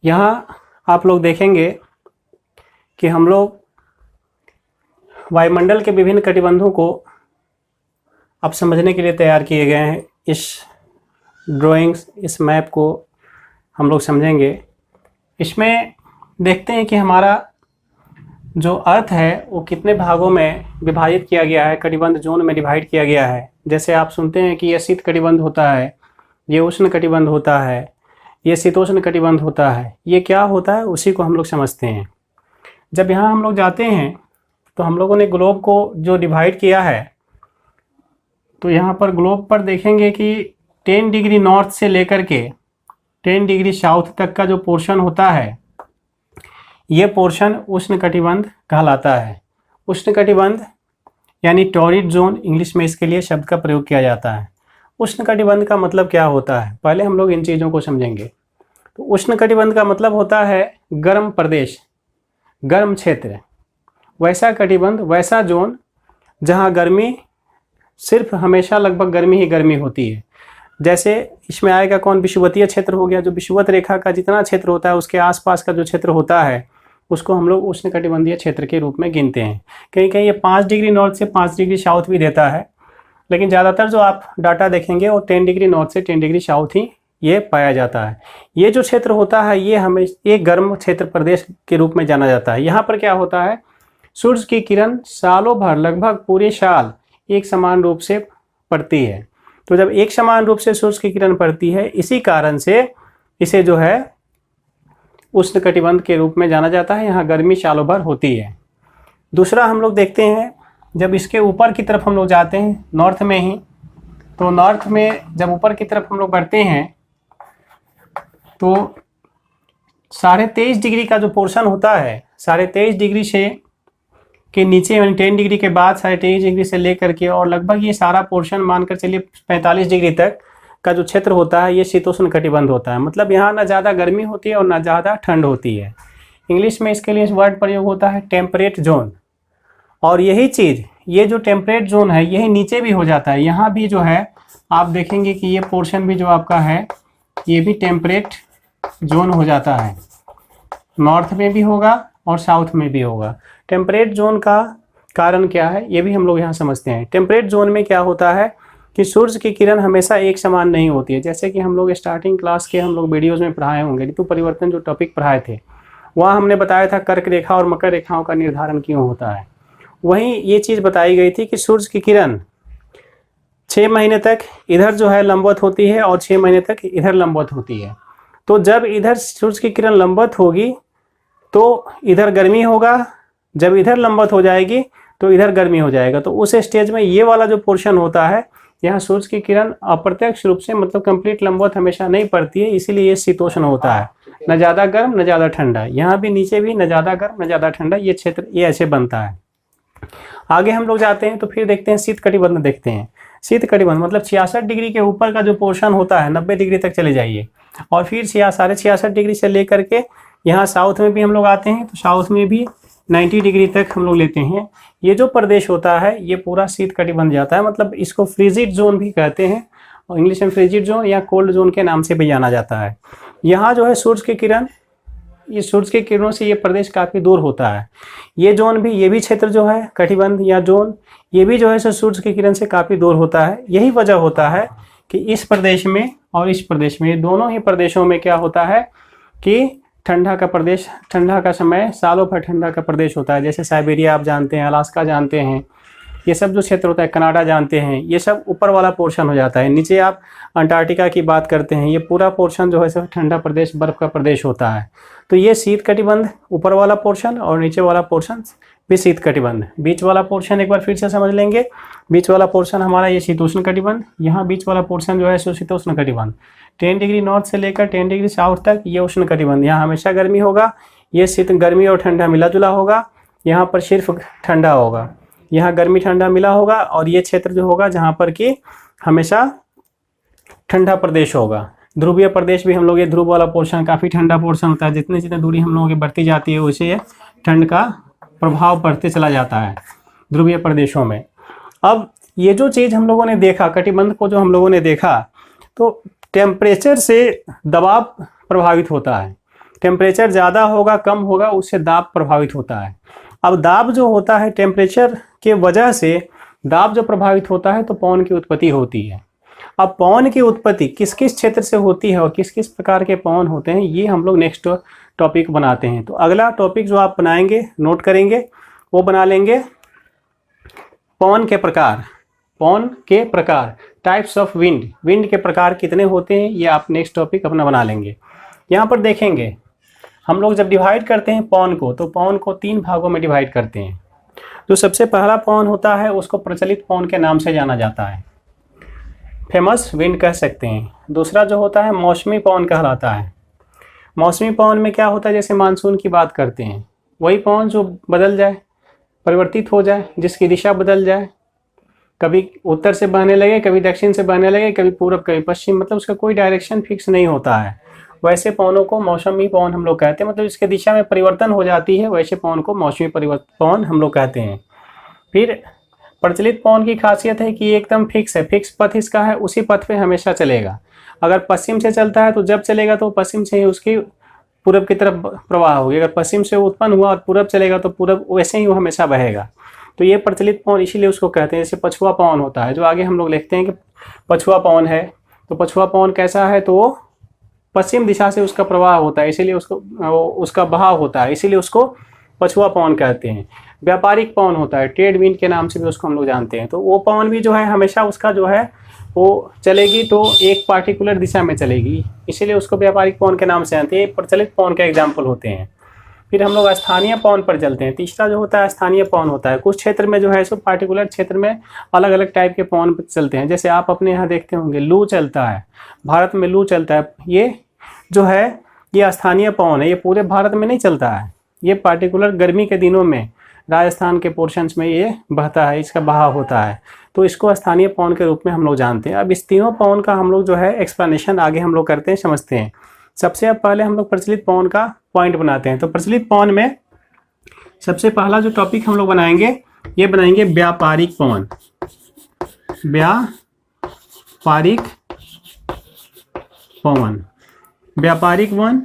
यहाँ आप लोग देखेंगे कि हम लोग वायुमंडल के विभिन्न कटिबंधों को अब समझने के लिए तैयार किए गए हैं। इस ड्राइंग्स, इस मैप को हम लोग समझेंगे। इसमें देखते हैं कि हमारा जो अर्थ है वो कितने भागों में विभाजित किया गया है, कटिबंध जोन में डिवाइड किया गया है। जैसे आप सुनते हैं कि ये शीत कटिबंध होता है, ये उष्ण कटिबंध होता है, ये शीतोष्ण कटिबंध होता है। ये क्या होता है उसी को हम लोग समझते हैं। जब यहाँ हम लोग जाते हैं तो हम लोगों ने ग्लोब को जो डिवाइड किया है, तो यहाँ पर ग्लोब पर देखेंगे कि 10 डिग्री नॉर्थ से लेकर के 10 डिग्री साउथ तक का जो पोर्शन होता है, ये पोर्शन उष्ण कटिबंध कहलाता है। उष्ण कटिबंध यानी टॉरिड जोन, इंग्लिश में इसके लिए शब्द का प्रयोग किया जाता है। उष्ण कटिबंध का मतलब क्या होता है, पहले हम लोग इन चीज़ों को समझेंगे। तो उष्ण कटिबंध का मतलब होता है गर्म प्रदेश, गर्म क्षेत्र, वैसा कटिबंध, वैसा जोन जहाँ गर्मी सिर्फ हमेशा लगभग गर्मी ही गर्मी होती है। जैसे इसमें आएगा कौन, विषुवतीय क्षेत्र हो गया। जो विषुवत रेखा का जितना क्षेत्र होता है उसके आसपास का जो क्षेत्र होता है उसको हम लोग उष्ण कटिबंधीय क्षेत्र के रूप में गिनते हैं। कहीं कहीं ये 5 डिग्री नॉर्थ से 5 डिग्री साउथ भी देता है, लेकिन ज़्यादातर जो आप डाटा देखेंगे वो 10 डिग्री नॉर्थ से 10 डिग्री साउथ ही ये पाया जाता है। ये जो क्षेत्र होता है ये हमें एक गर्म क्षेत्र प्रदेश के रूप में जाना जाता है। यहाँ पर क्या होता है, सूर्य की किरण सालों भर, लगभग पूरे साल एक समान रूप से पड़ती है। तो जब एक समान रूप से सूर्य की किरण पड़ती है, इसी कारण से इसे जो है उष्ण कटिबंध के रूप में जाना जाता है। यहाँ गर्मी सालों भर होती है। दूसरा हम लोग देखते हैं, जब इसके ऊपर की तरफ हम लोग जाते हैं नॉर्थ में ही, तो नॉर्थ में जब ऊपर की तरफ हम लोग बढ़ते हैं तो 23.5 डिग्री का जो पोर्शन होता है, 23.5 डिग्री से के नीचे यानी 10 डिग्री के बाद 23.5 डिग्री से लेकर के और लगभग ये सारा पोर्शन मानकर चलिए 45 डिग्री तक का जो क्षेत्र होता है ये शीतोष्ण कटिबंध होता है। मतलब यहाँ ना ज़्यादा गर्मी होती है और ना ज़्यादा ठंड होती है। इंग्लिश में इसके लिए वर्ड प्रयोग होता है टेम्परेट जोन। और यही चीज़, ये जो टेम्परेट जोन है यही नीचे भी हो जाता है। यहाँ भी जो है आप देखेंगे कि ये पोर्शन भी जो आपका है ये भी टेम्परेट जोन हो जाता है। नॉर्थ में भी होगा और साउथ में भी होगा। टेम्परेट जोन का कारण क्या है ये भी हम लोग यहाँ समझते हैं। टेम्परेट जोन में क्या होता है कि सूर्य की किरण हमेशा एक समान नहीं होती है। जैसे कि हम लोग स्टार्टिंग क्लास के हम लोग वीडियोज़ में पढ़ाए होंगे, ऋतु परिवर्तन जो टॉपिक पढ़ाए थे वहाँ हमने बताया था कर्क रेखा और मकर रेखाओं का निर्धारण क्यों होता है। वहीं ये चीज़ बताई गई थी कि सूर्य की किरण 6 महीने तक इधर जो है लंबवत होती है और 6 महीने तक इधर लंबवत होती है। तो जब इधर सूर्य की किरण लंबवत होगी तो इधर गर्मी होगा, जब इधर लंबवत हो जाएगी तो इधर गर्मी हो जाएगा। तो उस स्टेज में ये वाला जो पोर्शन होता है, यहाँ सूर्य की किरण अप्रत्यक्ष रूप से मतलब कंप्लीट लंबवत हमेशा नहीं पड़ती है, इसीलिए ये शीतोष्ण होता है। न ज़्यादा गर्म न ज़्यादा ठंडा, यहाँ भी नीचे भी न ज़्यादा गर्म न ज़्यादा ठंडा, ये क्षेत्र ये ऐसे बनता है। आगे हम लोग जाते हैं तो फिर देखते हैं शीत कटिबंध देखते हैं। शीत कटिबंध मतलब 66 डिग्री के ऊपर का जो पोर्शन होता है, 90 डिग्री तक चले जाइए और फिर 66.5 डिग्री से लेकर के यहाँ साउथ में भी हम लोग आते हैं तो साउथ में भी 90 डिग्री तक हम लोग लेते हैं। ये जो प्रदेश होता है ये पूरा शीत कटिबंध जाता है। मतलब इसको फ्रिजिड जोन भी कहते हैं और इंग्लिश में फ्रिजिड जोन या कोल्ड जोन के नाम से भी जाना जाता है। यहाँ जो है सूर्य की किरण, ये सूर्य की किरणों से ये प्रदेश काफ़ी दूर होता है। ये जोन भी, ये भी क्षेत्र जो है कटिबंध या जोन, ये भी जो है सो सूर्य की किरण से काफ़ी दूर होता है। यही वजह होता है कि इस प्रदेश में और इस प्रदेश में, दोनों ही प्रदेशों में क्या होता है कि ठंडा का प्रदेश, ठंडा का समय सालों भर ठंडा का प्रदेश होता है। जैसे साइबेरिया आप जानते हैं, अलास्का जानते हैं, ये सब जो क्षेत्र होता है, कनाडा जानते हैं, ये सब ऊपर वाला पोर्शन हो जाता है। नीचे आप अंटार्कटिका की बात करते हैं, ये पूरा पोर्शन जो है सब ठंडा प्रदेश, बर्फ़ का प्रदेश होता है। तो ये शीत कटिबंध ऊपर वाला पोर्शन और नीचे वाला पोर्शन भी शीत कटिबंध। बीच वाला पोर्शन एक बार फिर से समझ लेंगे। बीच वाला पोर्शन हमारा ये शीतोष्ण कटिबंध, यहाँ बीच वाला पोर्शन जो है सो शीतोष्ण कटिबंध। 10 डिग्री नॉर्थ से लेकर 10 डिग्री साउथ तक ये उष्ण कटिबंध। यहाँ हमेशा गर्मी होगा, ये शीत, गर्मी और ठंडा मिला जुला होगा। यहाँ पर सिर्फ ठंडा होगा, यहाँ गर्मी ठंडा मिला होगा और ये क्षेत्र जो होगा जहाँ पर कि हमेशा ठंडा प्रदेश होगा। ध्रुवीय प्रदेश भी हम लोग, ये ध्रुव वाला पोर्शन काफ़ी ठंडा पोर्शन होता है। जितनी जितनी दूरी हम लोगों की बढ़ती जाती है वैसे ये ठंड का प्रभाव बढ़ते चला जाता है ध्रुवीय प्रदेशों में। अब ये जो चीज़ हम लोगों ने देखा, कटिबंध को जो हम लोगों ने देखा, तो टेम्परेचर से दबाव प्रभावित होता है। टेम्परेचर ज़्यादा होगा कम होगा उससे दाब प्रभावित होता है। अब दाब जो होता है टेम्परेचर के वजह से दाब जो प्रभावित होता है तो पवन की उत्पत्ति होती है। अब पवन की उत्पत्ति किस किस क्षेत्र से होती है और किस किस प्रकार के पवन होते हैं ये हम लोग नेक्स्ट टॉपिक बनाते हैं। तो अगला टॉपिक जो आप बनाएंगे नोट करेंगे वो बना लेंगे पवन के प्रकार। पवन के प्रकार, टाइप्स ऑफ विंड, विंड के प्रकार कितने होते हैं ये आप नेक्स्ट टॉपिक अपना बना लेंगे। यहाँ पर देखेंगे हम लोग जब डिवाइड करते हैं पवन को तो पवन को 3 भागों में डिवाइड करते हैं। जो सबसे पहला पवन होता है उसको प्रचलित पवन के नाम से जाना जाता है, फेमस विंड कह सकते हैं। दूसरा जो होता है मौसमी पवन कहलाता है। मौसमी पवन में क्या होता है, जैसे मानसून की बात करते हैं, वही पवन जो बदल जाए, परिवर्तित हो जाए, जिसकी दिशा बदल जाए, कभी उत्तर से बहने लगे, कभी दक्षिण से बहने लगे, कभी पूरब कभी पश्चिम, मतलब उसका कोई डायरेक्शन फिक्स नहीं होता है। वैसे पवनों को मौसमी पवन हम लोग कहते हैं, मतलब इसके दिशा में परिवर्तन हो जाती है, वैसे पवन को मौसमी पवन हम लोग कहते हैं। फिर प्रचलित पवन की खासियत है कि एकदम फिक्स है, फिक्स पथ इसका है, उसी पथ पे हमेशा चलेगा। अगर पश्चिम से चलता है तो जब चलेगा तो पश्चिम से ही उसकी पूरब की तरफ प्रवाह होगी, अगर पश्चिम से उत्पन्न हुआ और पूरब चलेगा तो पूरब वैसे ही वो हमेशा बहेगा। तो ये प्रचलित पवन इसीलिए उसको कहते हैं। जैसे पछुआ पवन होता है जो आगे हम लोग लिखते हैं कि पछुआ पवन है, तो पछुआ पवन कैसा है तो वो पश्चिम दिशा से उसका प्रवाह होता है, इसीलिए उसका बहाव होता है, इसीलिए उसको पछुआ पवन कहते हैं। व्यापारिक पवन होता है, ट्रेड विंड के नाम से भी उसको हम लोग जानते हैं। तो वो पवन भी जो है हमेशा उसका जो है वो चलेगी तो एक पार्टिकुलर दिशा में चलेगी, इसीलिए उसको व्यापारिक पवन के नाम से जानते हैं। प्रचलित पवन के एग्जाम्पल होते हैं। फिर हम लोग स्थानीय पवन पर चलते हैं। तीसरा जो होता है स्थानीय पवन होता है। कुछ क्षेत्र में जो है सो पार्टिकुलर क्षेत्र में अलग अलग टाइप के पवन चलते हैं। जैसे आप अपने यहाँ देखते होंगे लू चलता है, भारत में लू चलता है। ये जो है ये स्थानीय पवन है, ये पूरे भारत में नहीं चलता है, ये पार्टिकुलर गर्मी के दिनों में राजस्थान के पोर्शंस में ये बहता है, इसका बहाव होता है, तो इसको स्थानीय पवन के रूप में हम लोग जानते हैं। अब इस तीनों पवन का हम लोग जो है एक्सप्लेनेशन आगे हम लोग करते हैं, समझते हैं। सबसे पहले हम लोग प्रचलित पवन का पॉइंट बनाते हैं। तो प्रचलित पवन में सबसे पहला जो टॉपिक हम लोग बनाएंगे ये बनाएंगे व्यापारिक पवन। व्यापारिक पवन, व्यापारिक पवन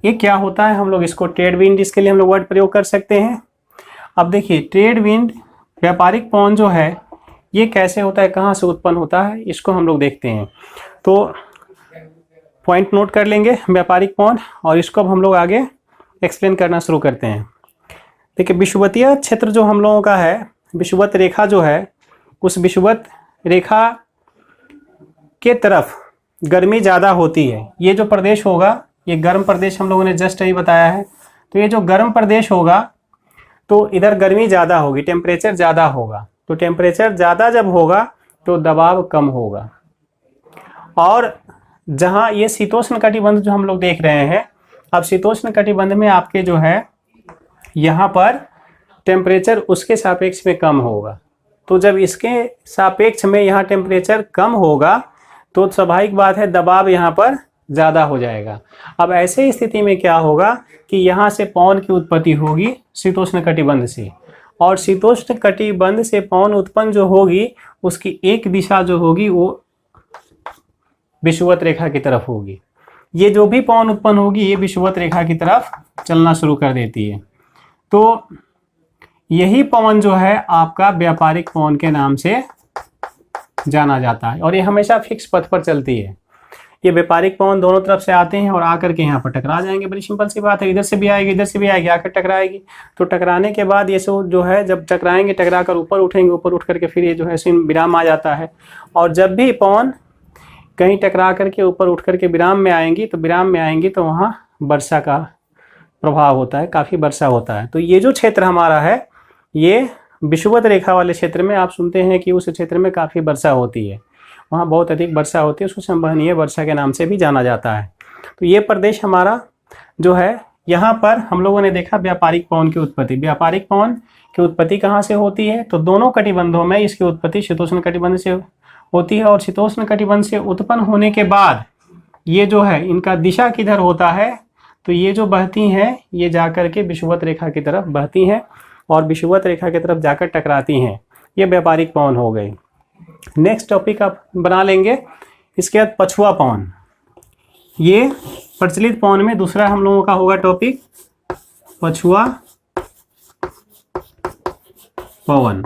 ये क्या होता है, हम लोग इसको ट्रेड विंड, इसके लिए हम लोग वर्ड प्रयोग कर सकते हैं। अब देखिए ट्रेड विंड, व्यापारिक पवन जो है ये कैसे होता है, कहाँ से उत्पन्न होता है, इसको हम लोग देखते हैं। तो पॉइंट नोट कर लेंगे व्यापारिक पवन, और इसको अब हम लोग आगे एक्सप्लेन करना शुरू करते हैं। देखिए विषुवतीय क्षेत्र जो हम लोगों का है, विषुवत रेखा जो है, उस विषुवत रेखा के तरफ गर्मी ज़्यादा होती है। ये जो प्रदेश होगा ये गर्म प्रदेश हम लोगों ने जस्ट अभी बताया है। तो ये जो गर्म प्रदेश होगा तो इधर गर्मी ज़्यादा होगी, टेम्परेचर ज़्यादा होगा। तो टेम्परेचर ज़्यादा जब होगा तो दबाव कम होगा। और जहाँ ये शीतोष्ण कटिबंध जो हम लोग देख रहे हैं, अब शीतोष्ण कटिबंध में आपके जो है यहाँ पर टेम्परेचर उसके सापेक्ष में कम होगा। तो जब इसके सापेक्ष में यहाँ टेम्परेचर कम होगा तो स्वाभाविक बात है दबाव यहाँ पर ज़्यादा हो जाएगा। अब ऐसे स्थिति में क्या होगा कि यहाँ से पवन की उत्पत्ति होगी शीतोष्ण कटिबंध से, और शीतोष्ण कटिबंध से पवन उत्पन्न जो होगी उसकी एक दिशा जो होगी वो विषुवत रेखा की तरफ होगी। ये जो भी पवन उत्पन्न होगी ये विषुवत रेखा की तरफ चलना शुरू कर देती है। तो यही पवन जो है आपका व्यापारिक पवन के नाम से जाना जाता है, और ये हमेशा फिक्स पथ पर चलती है। ये व्यापारिक पवन दोनों तरफ से आते हैं और आकर के यहाँ पर टकरा जाएंगे। बड़ी सिंपल सी बात है, इधर से भी आएगी इधर से भी आएगी, आकर टकराएगी। तो टकराने के बाद ये सब जो है जब टकराएंगे, टकरा कर ऊपर उठेंगे, ऊपर उठ करके फिर ये जो है विराम आ जाता है। और जब भी पवन कहीं टकरा करके ऊपर उठ करके विराम में आएंगी तो वहाँ वर्षा का प्रभाव होता है, काफ़ी वर्षा होता है। तो ये जो क्षेत्र हमारा है ये विषुवत रेखा वाले क्षेत्र में आप सुनते हैं कि उस क्षेत्र में काफ़ी वर्षा होती है, वहाँ बहुत अधिक वर्षा होती है, उसको संवहनीय वर्षा के नाम से भी जाना जाता है। तो ये प्रदेश हमारा जो है, यहाँ पर हम लोगों ने देखा व्यापारिक पवन की उत्पत्ति। व्यापारिक पवन की उत्पत्ति कहाँ से होती है, तो दोनों कटिबंधों में इसकी उत्पत्ति शीतोष्ण कटिबंध से होती है। और शीतोष्ण कटिबंध से उत्पन्न होने के बाद ये जो है इनका दिशा किधर होता है, तो ये जो बहती हैं ये जाकर के विषुवत रेखा की तरफ बहती हैं और विषुवत रेखा की तरफ जाकर टकराती हैं। ये व्यापारिक पवन हो गई। नेक्स्ट टॉपिक आप बना लेंगे इसके बाद पछुआ पवन। ये प्रचलित पवन में दूसरा हम लोगों का होगा टॉपिक पछुआ पवन।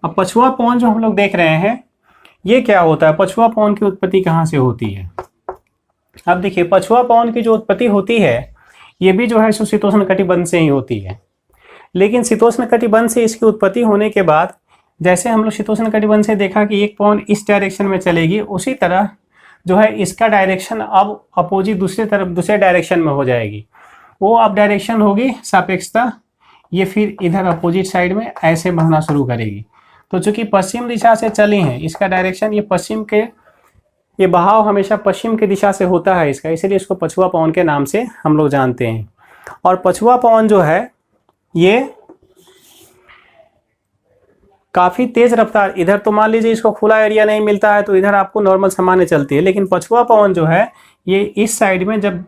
अब पछुआ पवन जो हम लोग देख रहे हैं ये क्या होता है, पछुआ पवन की उत्पत्ति कहाँ से होती है। अब देखिए पछुआ पवन की जो उत्पत्ति होती है ये भी जो है शीतोष्ण कटिबंध से ही होती है, लेकिन शीतोष्ण कटिबंध से इसकी उत्पत्ति होने के बाद जैसे हम लोग शीतोष्ण कटिबंध से देखा कि एक पवन इस डायरेक्शन में चलेगी, उसी तरह जो है इसका डायरेक्शन अब अपोजिट दूसरे डायरेक्शन में हो जाएगी। वो अब डायरेक्शन होगी सापेक्षता, ये फिर इधर अपोजिट साइड में ऐसे बढ़ना शुरू करेगी। तो चूंकि पश्चिम दिशा से चली है, इसका डायरेक्शन ये पश्चिम के, ये बहाव हमेशा पश्चिम की दिशा से होता है इसका, इसलिए इसको पछुआ पवन के नाम से हम लोग जानते हैं। और पछुआ पवन जो है ये काफ़ी तेज रफ्तार, इधर तो मान लीजिए इसको खुला एरिया नहीं मिलता है तो इधर आपको नॉर्मल सामान्य चलती है, लेकिन पछुआ पवन जो है ये इस साइड में जब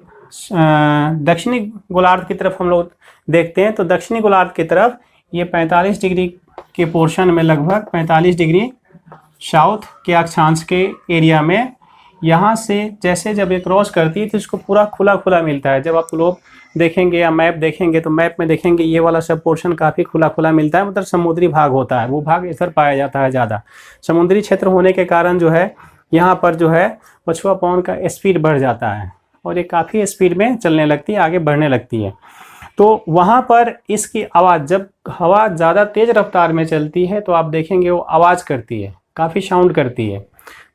दक्षिणी गोलार्ध की तरफ हम लोग देखते हैं तो दक्षिणी गोलार्ध की तरफ ये 45 डिग्री के पोर्शन में, लगभग 45 डिग्री साउथ के अक्षांश के एरिया में, यहाँ से जैसे जब ये क्रॉस करती है तो इसको पूरा खुला खुला मिलता है। जब आप लोग देखेंगे या मैप देखेंगे तो मैप में देखेंगे ये वाला सब पोर्शन काफ़ी खुला खुला मिलता है, मतलब समुद्री भाग होता है, वो भाग इधर पाया जाता है ज़्यादा। समुद्री क्षेत्र होने के कारण जो है यहाँ पर जो है पछुआ पवन का स्पीड बढ़ जाता है और ये काफ़ी स्पीड में चलने लगती है, आगे बढ़ने लगती है। तो वहाँ पर इसकी आवाज़, जब हवा ज़्यादा तेज़ रफ्तार में चलती है तो आप देखेंगे वो आवाज़ करती है, काफ़ी साउंड करती है।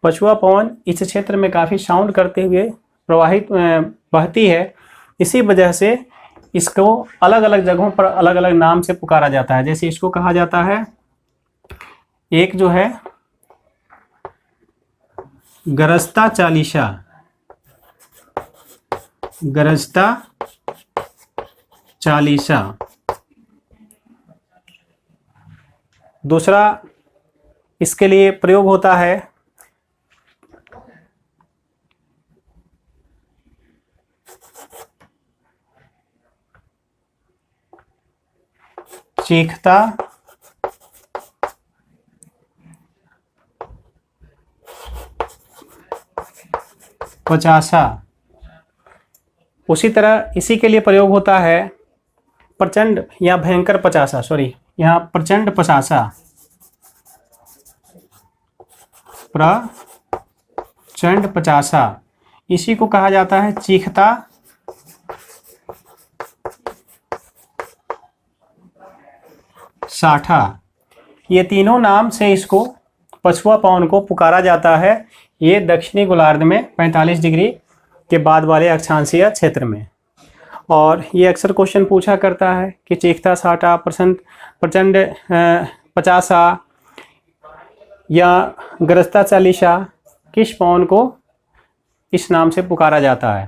पछुआ पवन इस क्षेत्र में काफ़ी साउंड करते हुए बहती है, इसी वजह से इसको अलग अलग जगहों पर अलग अलग नाम से पुकारा जाता है। जैसे इसको कहा जाता है, एक जो है गरजता चालीसा, गरजता चालीसा। दूसरा इसके लिए प्रयोग होता है चीखता पचासा। उसी तरह इसी के लिए प्रयोग होता है प्रचंड या भयंकर पचासा, सॉरी यहाँ प्रचंड पचासा, प्रचंड पचासा। इसी को कहा जाता है चीखता साठा। ये तीनों नाम से इसको पछुआ पवन को पुकारा जाता है। ये दक्षिणी गोलार्ध में 45 डिग्री के बाद वाले अक्षांशीय क्षेत्र में। और ये अक्सर क्वेश्चन पूछा करता है कि चीखता साठा, प्रचंड पचासा या गरजता चालीसा किस पवन को इस नाम से पुकारा जाता है।